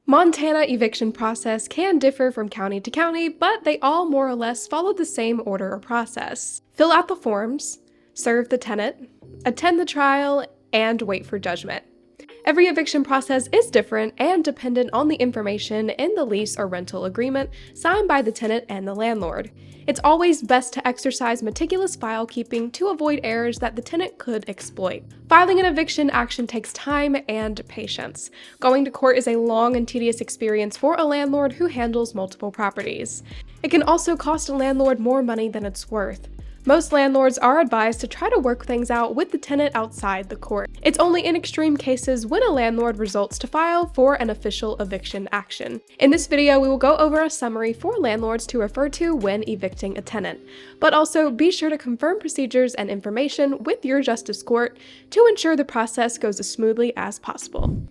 Montana eviction process can differ from county to county, but they all more or less follow the same order or process. Fill out the forms, serve the tenant, attend the trial, and wait for judgment. Every eviction process is different and dependent on the information in the lease or rental agreement signed by the tenant and the landlord. It's always best to exercise meticulous file keeping to avoid errors that the tenant could exploit. Filing an eviction action takes time and patience. Going to court is a long and tedious experience for a landlord who handles multiple properties. It can also cost a landlord more money than it's worth. Most landlords are advised to try to work things out with the tenant outside the court. It's only in extreme cases when a landlord results to file for an official eviction action. In this video, we will go over a summary for landlords to refer to when evicting a tenant, but also be sure to confirm procedures and information with your justice court to ensure the process goes as smoothly as possible.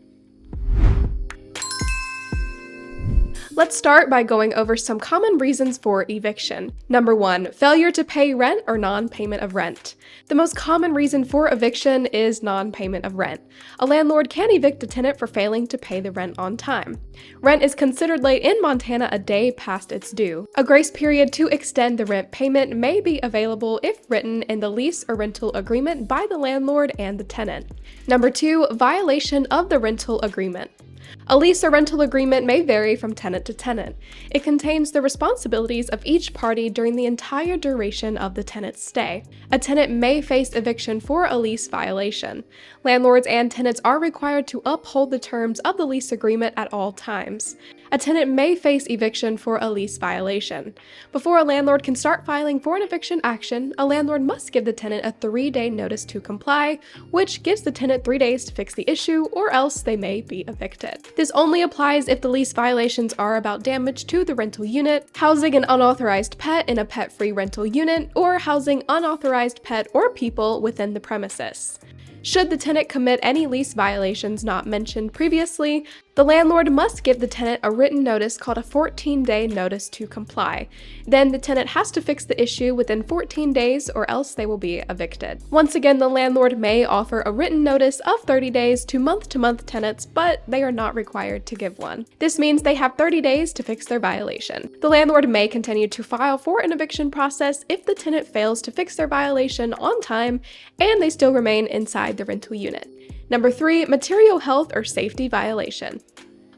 Let's start by going over some common reasons for eviction. Number 1, failure to pay rent or non-payment of rent. The most common reason for eviction is non-payment of rent. A landlord can evict a tenant for failing to pay the rent on time. Rent is considered late in Montana a day past its due. A grace period to extend the rent payment may be available if written in the lease or rental agreement by the landlord and the tenant. Number 2, violation of the rental agreement. A lease or rental agreement may vary from tenant to tenant. It contains the responsibilities of each party during the entire duration of the tenant's stay. A tenant may face eviction for a lease violation. Landlords and tenants are required to uphold the terms of the lease agreement at all times. A tenant may face eviction for a lease violation. Before a landlord can start filing for an eviction action, a landlord must give the tenant a 3-day notice to comply, which gives the tenant 3 days to fix the issue, or else they may be evicted. This only applies if the lease violations are about damage to the rental unit, housing an unauthorized pet in a pet-free rental unit, or housing unauthorized pet or people within the premises. Should the tenant commit any lease violations not mentioned previously, the landlord must give the tenant a written notice called a 14-day notice to comply. Then the tenant has to fix the issue within 14 days or else they will be evicted. Once again, the landlord may offer a written notice of 30 days to month-to-month tenants, but they are not required to give one. This means they have 30 days to fix their violation. The landlord may continue to file for an eviction process if the tenant fails to fix their violation on time and they still remain inside the rental unit. Number 3, material health or safety violation.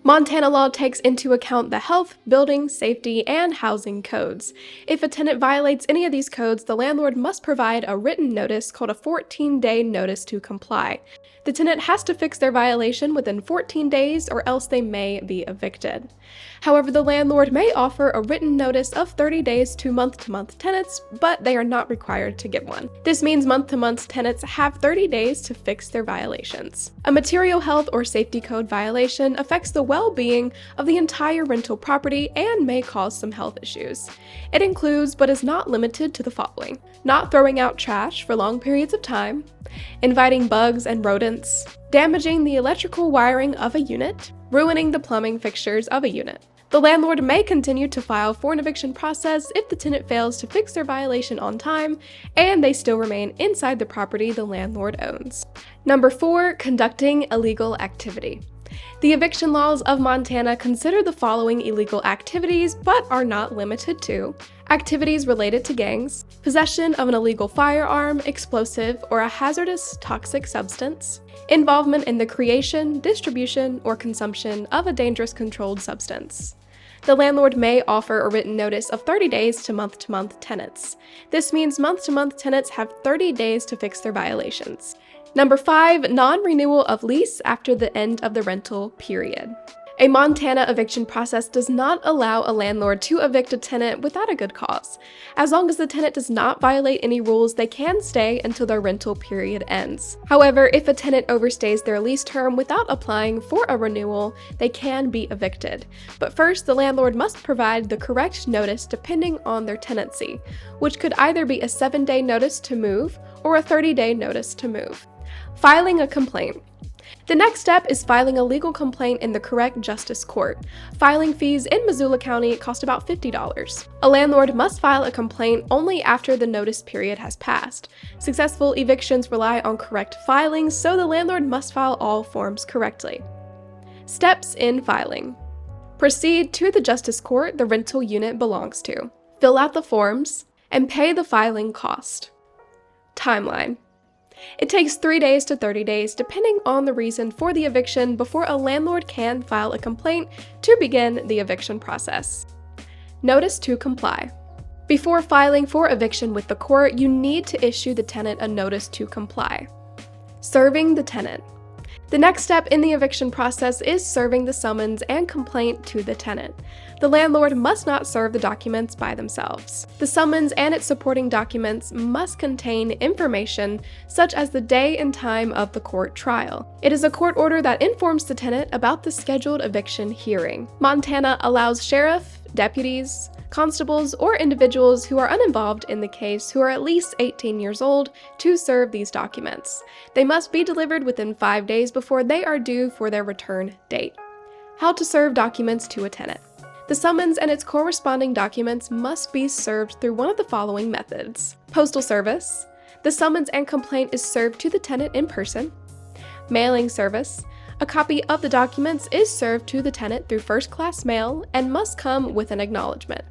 Montana law takes into account the health, building, safety, and housing codes. If a tenant violates any of these codes, the landlord must provide a written notice called a 14-day notice to comply. The tenant has to fix their violation within 14 days or else they may be evicted. However, the landlord may offer a written notice of 30 days to month-to-month tenants, but they are not required to give one. This means month-to-month tenants have 30 days to fix their violations. A material health or safety code violation affects the well-being of the entire rental property and may cause some health issues. It includes, but is not limited to, the following: not throwing out trash for long periods of time, inviting bugs and rodents, damaging the electrical wiring of a unit, ruining the plumbing fixtures of a unit. The landlord may continue to file for an eviction process if the tenant fails to fix their violation on time and they still remain inside the property the landlord owns. Number 4, conducting illegal activity. The eviction laws of Montana consider the following illegal activities, but are not limited to: activities related to gangs, possession of an illegal firearm, explosive, or a hazardous toxic substance, involvement in the creation, distribution, or consumption of a dangerous controlled substance. The landlord may offer a written notice of 30 days to month-to-month tenants. This means month-to-month tenants have 30 days to fix their violations. Number 5, non-renewal of lease after the end of the rental period. A Montana eviction process does not allow a landlord to evict a tenant without a good cause. As long as the tenant does not violate any rules, they can stay until their rental period ends. However, if a tenant overstays their lease term without applying for a renewal, they can be evicted. But first, the landlord must provide the correct notice depending on their tenancy, which could either be a 7-day notice to move or a 30-day notice to move. Filing a complaint. The next step is filing a legal complaint in the correct justice court. Filing fees in Missoula County cost about $50. A landlord must file a complaint only after the notice period has passed. Successful evictions rely on correct filings, so the landlord must file all forms correctly. Steps in filing. Proceed to the justice court the rental unit belongs to. Fill out the forms and pay the filing cost. Timeline. It takes 3 days to 30 days, depending on the reason for the eviction, before a landlord can file a complaint to begin the eviction process. Notice to comply. Before filing for eviction with the court, you need to issue the tenant a notice to comply. Serving the tenant. The next step in the eviction process is serving the summons and complaint to the tenant. The landlord must not serve the documents by themselves. The summons and its supporting documents must contain information such as the day and time of the court trial. It is a court order that informs the tenant about the scheduled eviction hearing. Montana allows sheriff, deputies, constables, or individuals who are uninvolved in the case who are at least 18 years old to serve these documents. They must be delivered within 5 days before they are due for their return date. How to serve documents to a tenant. The summons and its corresponding documents must be served through one of the following methods. Postal service. The summons and complaint is served to the tenant in person. Mailing service. A copy of the documents is served to the tenant through first-class mail and must come with an acknowledgement.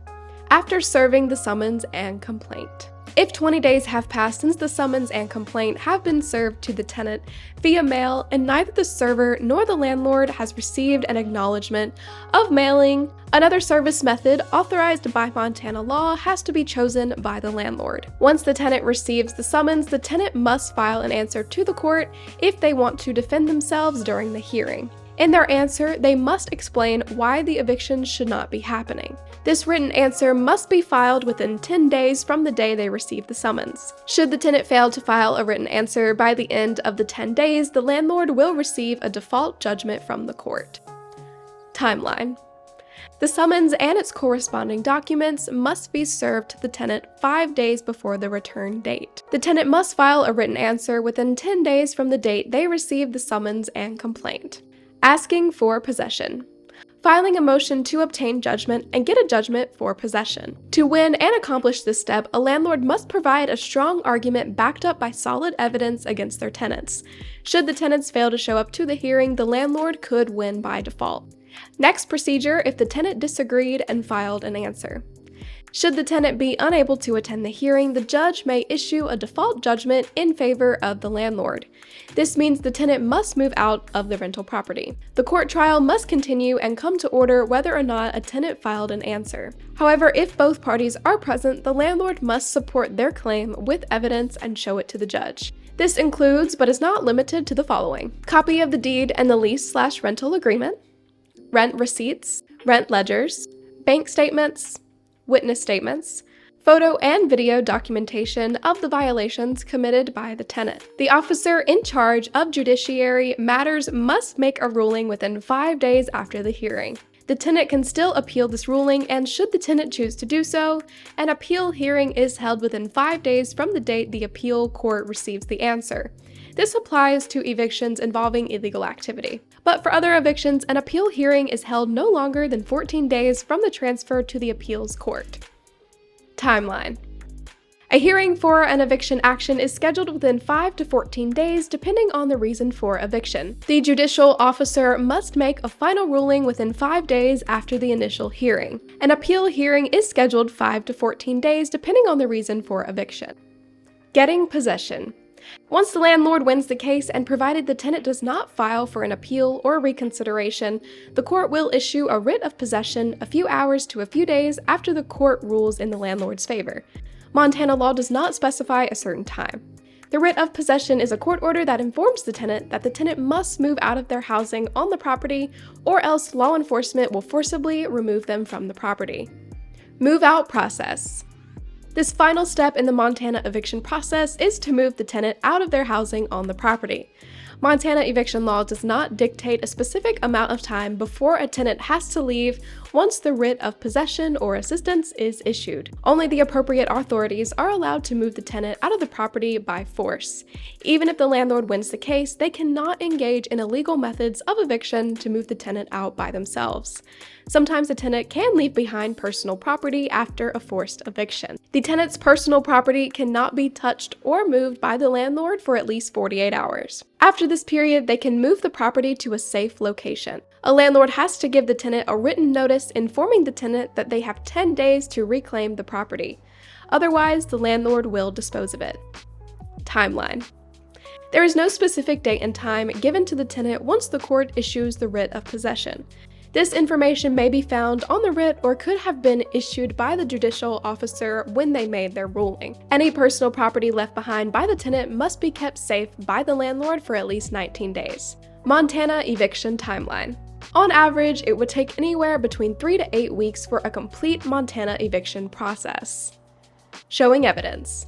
After serving the summons and complaint. If 20 days have passed since the summons and complaint have been served to the tenant via mail and neither the server nor the landlord has received an acknowledgement of mailing, another service method authorized by Montana law has to be chosen by the landlord. Once the tenant receives the summons, the tenant must file an answer to the court if they want to defend themselves during the hearing. In their answer, they must explain why the eviction should not be happening. This written answer must be filed within 10 days from the day they receive the summons. Should the tenant fail to file a written answer by the end of the 10 days, the landlord will receive a default judgment from the court. Timeline. The summons and its corresponding documents must be served to the tenant 5 days before the return date. The tenant must file a written answer within 10 days from the date they receive the summons and complaint. Asking for possession. Filing a motion to obtain judgment and get a judgment for possession. To win and accomplish this step, a landlord must provide a strong argument backed up by solid evidence against their tenants. Should the tenants fail to show up to the hearing, the landlord could win by default. Next procedure if the tenant disagreed and filed an answer. Should the tenant be unable to attend the hearing, the judge may issue a default judgment in favor of the landlord. This means the tenant must move out of the rental property. The court trial must continue and come to order whether or not a tenant filed an answer. However, if both parties are present, the landlord must support their claim with evidence and show it to the judge. This includes, but is not limited to, the following: copy of the deed and the lease/rental agreement, rent receipts, rent ledgers, bank statements, witness statements, photo and video documentation of the violations committed by the tenant. The officer in charge of judiciary matters must make a ruling within 5 days after the hearing. The tenant can still appeal this ruling, and should the tenant choose to do so, an appeal hearing is held within 5 days from the date the appeal court receives the answer. This applies to evictions involving illegal activity. But for other evictions, an appeal hearing is held no longer than 14 days from the transfer to the appeals court. Timeline. A hearing for an eviction action is scheduled within 5 to 14 days, depending on the reason for eviction. The judicial officer must make a final ruling within 5 days after the initial hearing. An appeal hearing is scheduled 5 to 14 days, depending on the reason for eviction. Getting possession. Once the landlord wins the case, and provided the tenant does not file for an appeal or reconsideration, the court will issue a writ of possession a few hours to a few days after the court rules in the landlord's favor. Montana law does not specify a certain time. The writ of possession is a court order that informs the tenant that the tenant must move out of their housing on the property, or else law enforcement will forcibly remove them from the property. Move out process. This final step in the Montana eviction process is to move the tenant out of their housing on the property. Montana eviction law does not dictate a specific amount of time before a tenant has to leave once the writ of possession or assistance is issued. Only the appropriate authorities are allowed to move the tenant out of the property by force. Even if the landlord wins the case, they cannot engage in illegal methods of eviction to move the tenant out by themselves. Sometimes a tenant can leave behind personal property after a forced eviction. The tenant's personal property cannot be touched or moved by the landlord for at least 48 hours. After this period, they can move the property to a safe location. A landlord has to give the tenant a written notice informing the tenant that they have 10 days to reclaim the property. Otherwise, the landlord will dispose of it. Timeline. There is no specific date and time given to the tenant once the court issues the writ of possession. This information may be found on the writ or could have been issued by the judicial officer when they made their ruling. Any personal property left behind by the tenant must be kept safe by the landlord for at least 19 days. Montana eviction timeline. On average, it would take anywhere between 3 to 8 weeks for a complete Montana eviction process. Showing evidence.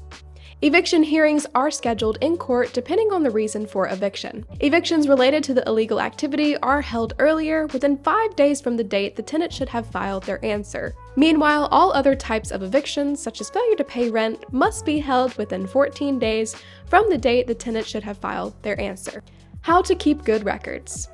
Eviction hearings are scheduled in court depending on the reason for eviction. Evictions related to the illegal activity are held earlier, within 5 days from the date the tenant should have filed their answer. Meanwhile, all other types of evictions, such as failure to pay rent, must be held within 14 days from the date the tenant should have filed their answer. How to keep good records.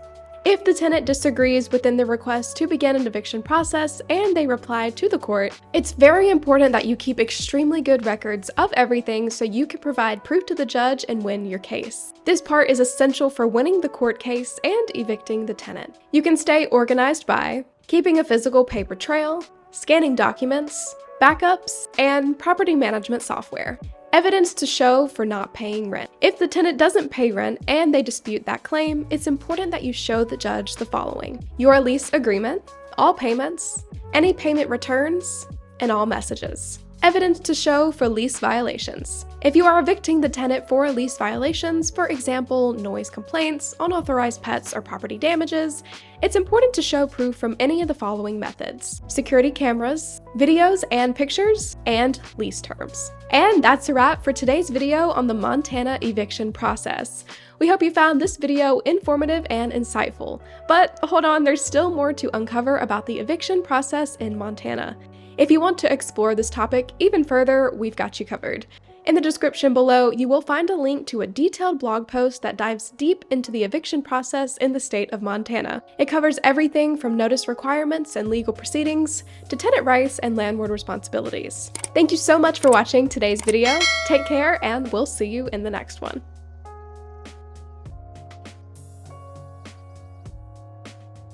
If the tenant disagrees within the request to begin an eviction process and they reply to the court, it's very important that you keep extremely good records of everything so you can provide proof to the judge and win your case. This part is essential for winning the court case and evicting the tenant. You can stay organized by keeping a physical paper trail, scanning documents, backups, and property management software. Evidence to show for not paying rent. If the tenant doesn't pay rent and they dispute that claim, it's important that you show the judge the following: your lease agreement, all payments, any payment returns, and all messages. Evidence to show for lease violations. If you are evicting the tenant for lease violations, for example, noise complaints, unauthorized pets, or property damages, it's important to show proof from any of the following methods: security cameras, videos and pictures, and lease terms. And that's a wrap for today's video on the Montana eviction process. We hope you found this video informative and insightful. But hold on, there's still more to uncover about the eviction process in Montana. If you want to explore this topic even further, we've got you covered. In the description below, you will find a link to a detailed blog post that dives deep into the eviction process in the state of Montana. It covers everything from notice requirements and legal proceedings to tenant rights and landlord responsibilities. Thank you so much for watching today's video. Take care, and we'll see you in the next one.